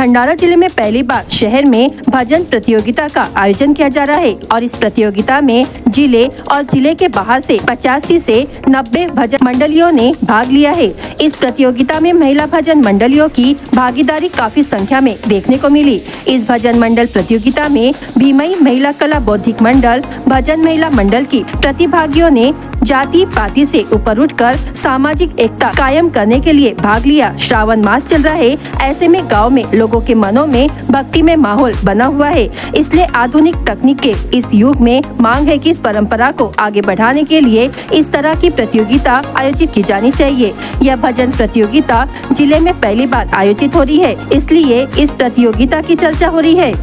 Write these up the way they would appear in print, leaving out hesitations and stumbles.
भंडारा जिले में पहली बार शहर में भजन प्रतियोगिता का आयोजन किया जा रहा है और इस प्रतियोगिता में जिले और जिले के बाहर से 85 से 90 भजन मंडलियों ने भाग लिया है। इस प्रतियोगिता में महिला भजन मंडलियों की भागीदारी काफी संख्या में देखने को मिली। इस भजन मंडल प्रतियोगिता में भीमई महिला कला बौद्धिक मंडल, भजन महिला मंडल की प्रतिभागियों ने जाति पाति से ऊपर उठकर सामाजिक एकता कायम करने के लिए भाग लिया। श्रावण मास चल रहा है, ऐसे में गांव में लोगों के मनों में भक्ति में माहौल बना हुआ है। इसलिए आधुनिक तकनीक के इस युग में मांग है कि इस परंपरा को आगे बढ़ाने के लिए इस तरह की प्रतियोगिता आयोजित की जानी चाहिए। यह भजन प्रतियोगिता जिले में पहली बार आयोजित हो रही है, इसलिए इस प्रतियोगिता की चर्चा हो रही है।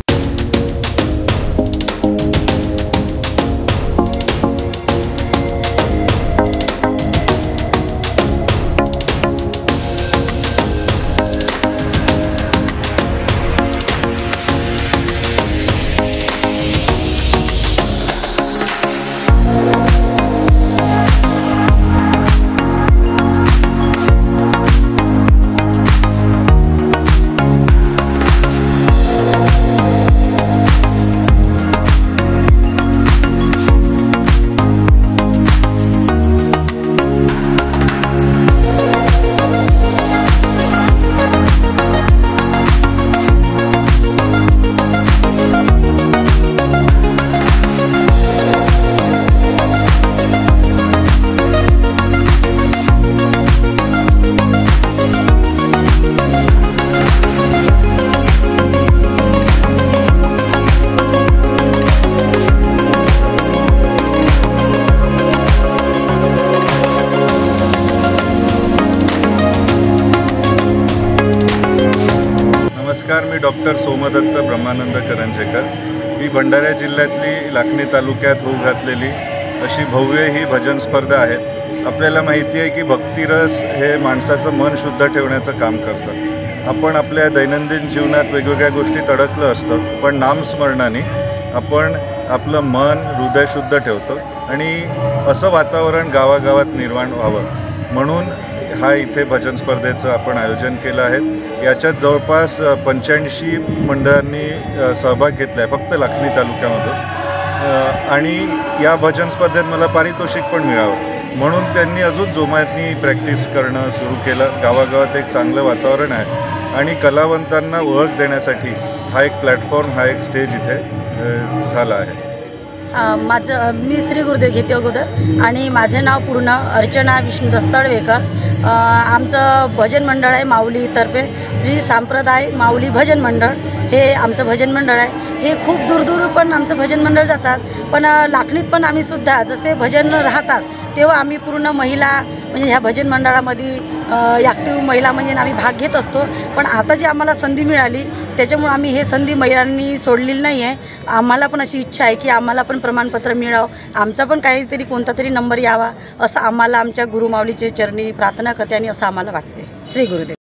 नमस्कार, मी डॉक्टर सोमदत्त ब्रह्मानंद करंजेकर। ही भंडारा जिल्ह्यातली लाखनी तालुक्यात होऊ घातलेली अशी भव्य ही भजन स्पर्धा आहे। आपल्याला माहिती आहे की भक्तिरस हे माणसाचं मन शुद्ध ठेवण्याचं काम करतं। आपण आपल्या दैनंदिन जीवनात वेगवेगळ्या गोष्टीत अडकलो असतो, पण नामस्मरणाने आपण आपलं मन हृदय शुद्ध ठेवतो आणि असं वातावरण गावागावात निर्माण व्हावं म्हणून हा इथे भजन स्पर्धेचं आपण आयोजन केलं आहे। याच्यात जवळपास 85 मंडळांनी सहभाग घेतला आहे फक्त लाखनी तालुक्यामधून आणि या भजन स्पर्धेत मला पारितोषिक पण मिळावं म्हणून त्यांनी अजून जोमाने प्रॅक्टिस करणं सुरू केलं। गावागावात एक चांगलं वातावरण आहे आणि कलावंतांना ओळख देण्यासाठी हा एक प्लॅटफॉर्म, हा एक स्टेज इथे झाला आहे। मी श्री गुरुदेव घेते अगोदर आणि माझे नाव पूर्ण अर्चना विष्णू दस्तळवेकर। आमचं भजन मंडळ आहे माऊलीतर्फे श्री सांप्रदाय माऊली भजन मंडळ हे आमचं भजन मंडळ आहे। हे खूप दूर पण आमचं भजन मंडळ जातात, पण लाखनीत पण आम्ही सुद्धा जसे भजन राहतात तेव्हा आम्ही पूर्ण महिला म्हणजे ह्या भजन मंडळामध्ये ॲक्टिव्ह महिला म्हणजे आम्ही भाग घेत असतो। पण आता जी आम्हाला संधी मिळाली त्याच्यामुळे आम्ही हे संधी महिलांनी सोडलेली नाही आहे। आम्हाला पण अशी इच्छा आहे की आम्हाला पण प्रमाणपत्र मिळावं, आमचा पण काहीतरी कोणता तरी नंबर यावा असं आम्हाला आमच्या गुरुमाऊलीचे चरणी प्रार्थना करते आणि असं आम्हाला वाटते। श्री गुरुदेव।